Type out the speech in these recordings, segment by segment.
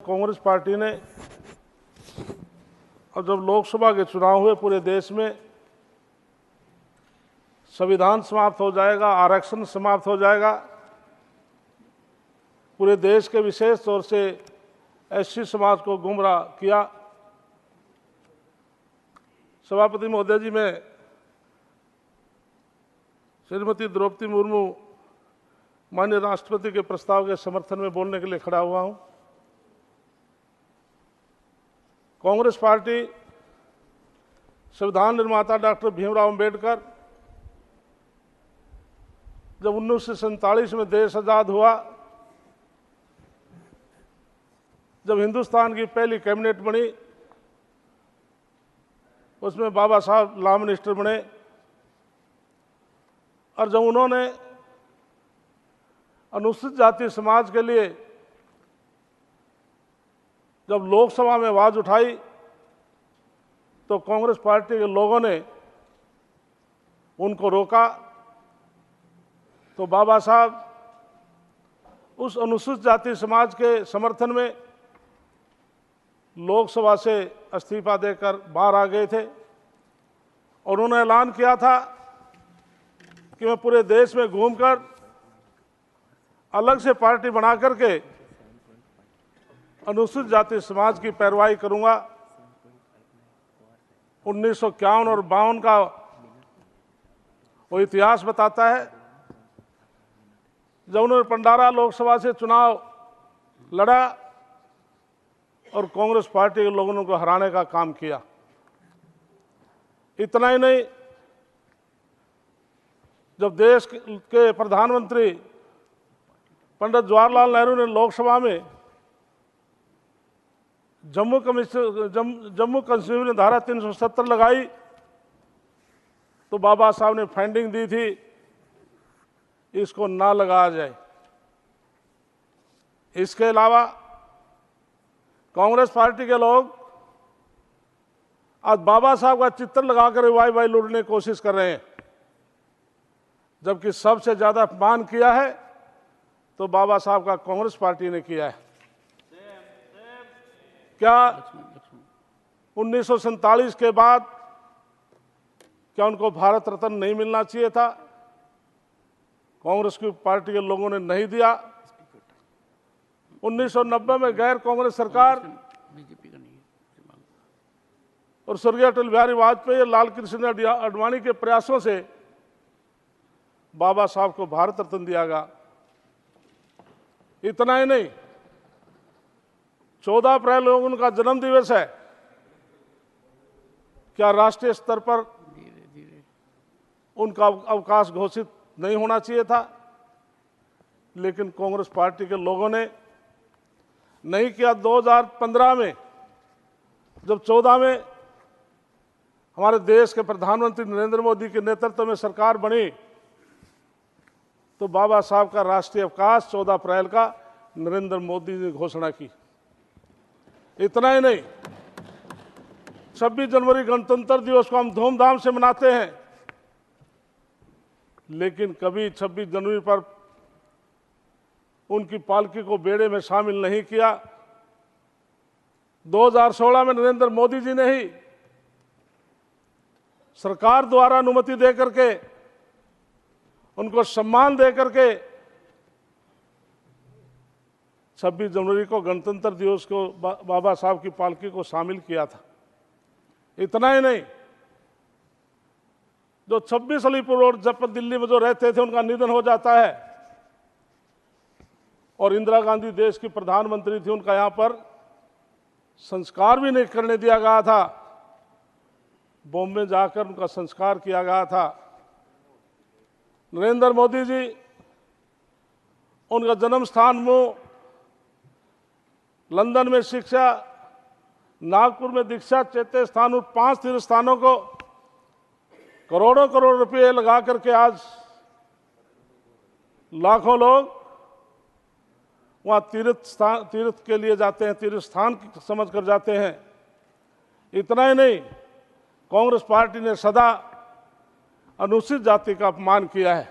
Congress party ने, और जब लोकसभा के चुनाव हुए पूरे देश में, संविधान समाप्त हो जाएगा, आरक्षण समाप्त हो जाएगा, पूरे देश के विशेष तौर से एससी समाज को गुमराह किया। सभापति महोदय जी, मैं श्रीमती द्रौपदी मुर्मू माननीय राष्ट्रपति के प्रस्ताव के समर्थन में बोलने के लिए खड़ा हुआ हूं। कांग्रेस पार्टी संविधान निर्माता डॉक्टर भीमराव अंबेडकर, जब 1947 में देश आजाद हुआ, जब हिंदुस्तान की पहली कैबिनेट बनी, उसमें बाबा साहब लॉ मिनिस्टर बने, और जब उन्होंने अनुसूचित जाति समाज के लिए जब लोकसभा में आवाज उठाई, तो कांग्रेस पार्टी के लोगों ने उनको रोका। तो बाबा साहब उस अनुसूचित जाति समाज के समर्थन में लोकसभा से इस्तीफा देकर बाहर आ गए थे, और उन्होंने ऐलान किया था कि मैं पूरे देश में घूमकर अलग से पार्टी बना करके अनुसूचित जाति समाज की पैरवाई करूंगा। 1951 और 52 का वो इतिहास बताता है, जब उन्होंने पंडारा लोकसभा से चुनाव लड़ा और कांग्रेस पार्टी के लोगों ने उनको हराने का काम किया। इतना ही नहीं, जब देश के प्रधानमंत्री पंडित जवाहरलाल नेहरू ने लोकसभा में जम्मू कश्मीर में धारा 370 लगाई, तो बाबा साहब ने फंडिंग दी थी इसको ना लगाया जाए। इसके अलावा कांग्रेस पार्टी के लोग आज बाबा साहब का चित्र लगाकर वाई लूटने की कोशिश कर रहे हैं, जबकि सबसे ज्यादा अपमान किया है तो बाबा साहब का कांग्रेस पार्टी ने किया है। क्या 1947 के बाद क्या उनको भारत रत्न नहीं मिलना चाहिए था? कांग्रेस की पार्टी के लोगों ने नहीं दिया। 1990 में गैर कांग्रेस सरकार और स्वर्गीय अटल बिहारी वाजपेयी और लाल कृष्ण आडवाणी के प्रयासों से बाबा साहब को भारत रत्न दिया गया। इतना ही नहीं, 14 अप्रैल उनका जन्म दिवस है, क्या राष्ट्रीय स्तर पर उनका अवकाश घोषित नहीं होना चाहिए था? लेकिन कांग्रेस पार्टी के लोगों ने नहीं किया। 2015 में जब 14 में हमारे देश के प्रधानमंत्री नरेंद्र मोदी के नेतृत्व में सरकार बनी, तो बाबा साहब का राष्ट्रीय अवकाश 14 अप्रैल का नरेंद्र मोदी ने घोषणा की। इतना ही नहीं, 26 जनवरी गणतंत्र दिवस को हम धूमधाम से मनाते हैं, लेकिन कभी 26 जनवरी पर उनकी पालकी को बेड़े में शामिल नहीं किया। 2016 में नरेंद्र मोदी जी ने ही सरकार द्वारा अनुमति देकर के, उनको सम्मान देकर के 26 जनवरी को गणतंत्र दिवस को बाबा साहब की पालकी को शामिल किया था। इतना ही नहीं, जो 26 अलीपुर रोड जनपद दिल्ली में जो रहते थे, उनका निधन हो जाता है, और इंदिरा गांधी देश की प्रधानमंत्री थी, उनका यहां पर संस्कार भी नहीं करने दिया गया था। बॉम्बे जाकर उनका संस्कार किया गया था। नरेंद्र मोदी जी, उनका जन्म स्थान में लंदन में शिक्षा, नागपुर में दीक्षा, चैत्य स्थान और 5 तीर्थ स्थानों को करोड़ों करोड़ रुपए लगा करके आज लाखों लोग वहां तीर्थ के लिए जाते हैं, तीर्थ स्थान समझ कर जाते हैं। इतना ही नहीं, कांग्रेस पार्टी ने सदा अनुसूचित जाति का अपमान किया है।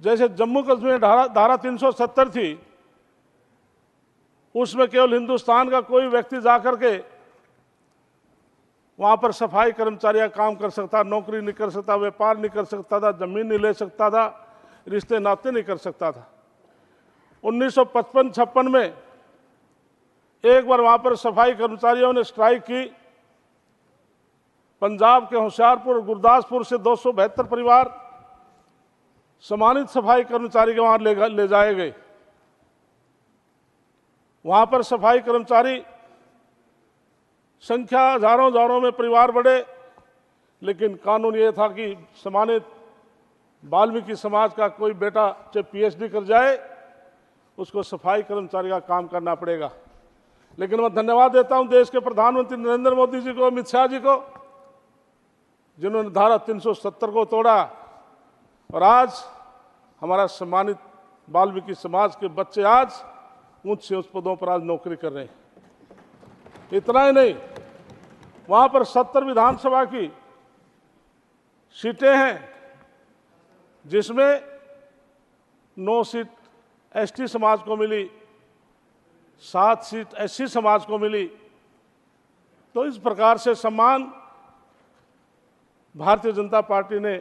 जैसे जम्मू कश्मीर में धारा 370 थी, उसमें केवल हिंदुस्तान का कोई व्यक्ति जाकर के वहां पर सफाई कर्मचारी काम कर सकता, नौकरी नहीं कर सकता, व्यापार नहीं कर सकता था, जमीन नहीं ले सकता था, रिश्ते नाते नहीं कर सकता था। 1955-56 में एक बार वहां पर सफाई कर्मचारियों ने स्ट्राइक की। पंजाब के होशियारपुर और गुरदासपुर से 272 परिवार सम्मानित सफाई कर्मचारी के वहां ले जाए गए। वहां पर सफाई कर्मचारी संख्या हजारों में परिवार बढ़े, लेकिन कानून ये था कि सम्मानित वाल्मीकि समाज का कोई बेटा चाहे पीएचडी कर जाए, उसको सफाई कर्मचारी का काम करना पड़ेगा। लेकिन मैं धन्यवाद देता हूं देश के प्रधानमंत्री नरेंद्र मोदी जी को, अमित शाह जी को, जिन्होंने धारा 370 को तोड़ा और आज हमारा सम्मानित वाल्मीकि समाज के बच्चे आज उच्च से उच्च पदों पर आज नौकरी कर रहे हैं। इतना ही नहीं, वहां पर 70 विधानसभा की सीटें हैं, जिसमें 9 सीट एसटी समाज को मिली, 7 सीट एससी समाज को मिली। तो इस प्रकार से सम्मान भारतीय जनता पार्टी ने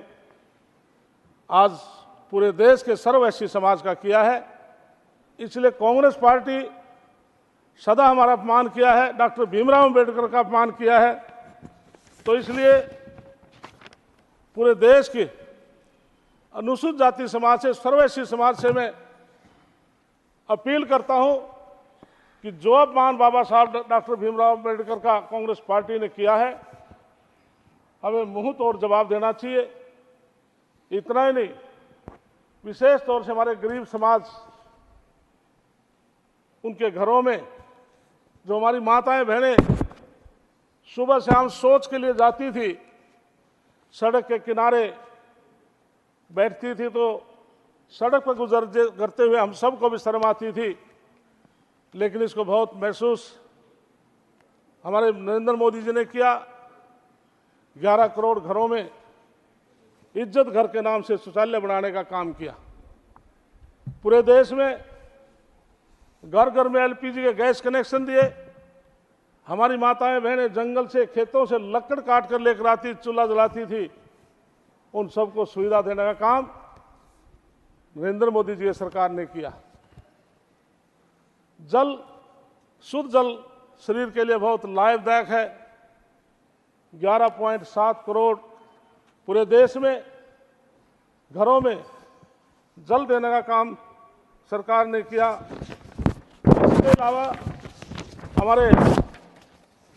आज पूरे देश के सर्व एससी समाज का किया है। इसलिए कांग्रेस पार्टी सदा हमारा अपमान किया है, डॉक्टर भीमराव अंबेडकर का अपमान किया है। तो इसलिए पूरे देश के अनुसूचित जाति समाज से, सर्व एससी समाज से मैं अपील करता हूं कि जो अपमान बाबा साहब डॉक्टर भीमराव अंबेडकर का कांग्रेस पार्टी ने किया है, हमें मुंह तोड़ जवाब देना चाहिए। इतना ही नहीं, विशेष तौर से हमारे गरीब समाज, उनके घरों में जो हमारी माताएं बहनें सुबह शाम शौच के लिए जाती थी, सड़क के किनारे बैठती थी, तो सड़क पर गुजरते हुए हम सबको भी शर्म आती थी। लेकिन इसको बहुत महसूस हमारे नरेंद्र मोदी जी ने किया। 11 करोड़ घरों में इज्जत घर के नाम से शौचालय बनाने का काम किया। पूरे देश में घर घर में एलपीजी के गैस कनेक्शन दिए। हमारी माताएं बहनें जंगल से, खेतों से लकड़ काट कर लेकर आती, चूल्हा जलाती थी, उन सबको सुविधा देने का काम नरेंद्र मोदी जी की सरकार ने किया। जल, शुद्ध जल शरीर के लिए बहुत लाभदायक है। 11.7 करोड़ पूरे देश में घरों में जल देने का काम सरकार ने किया। इसके अलावा हमारे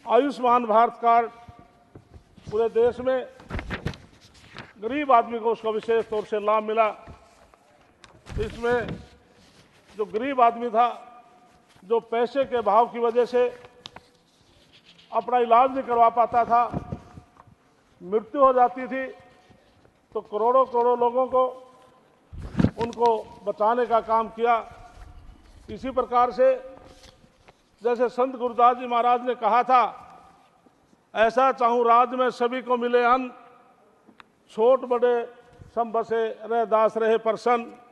आयुष्मान भारत कार्ड पूरे देश में गरीब आदमी को उसका विशेष तौर से लाभ मिला। इसमें जो गरीब आदमी था, जो पैसे के अभाव की वजह से अपना इलाज नहीं करवा पाता था, मृत्यु हो जाती थी, तो करोड़ों करोड़ों लोगों को उनको बचाने का काम किया। इसी प्रकार से जैसे संत गुरुदास जी महाराज ने कहा था, ऐसा चाहूं राज में सभी को मिले अन्न, छोट बड़े सब बसे रह दास रहे प्रसन्न।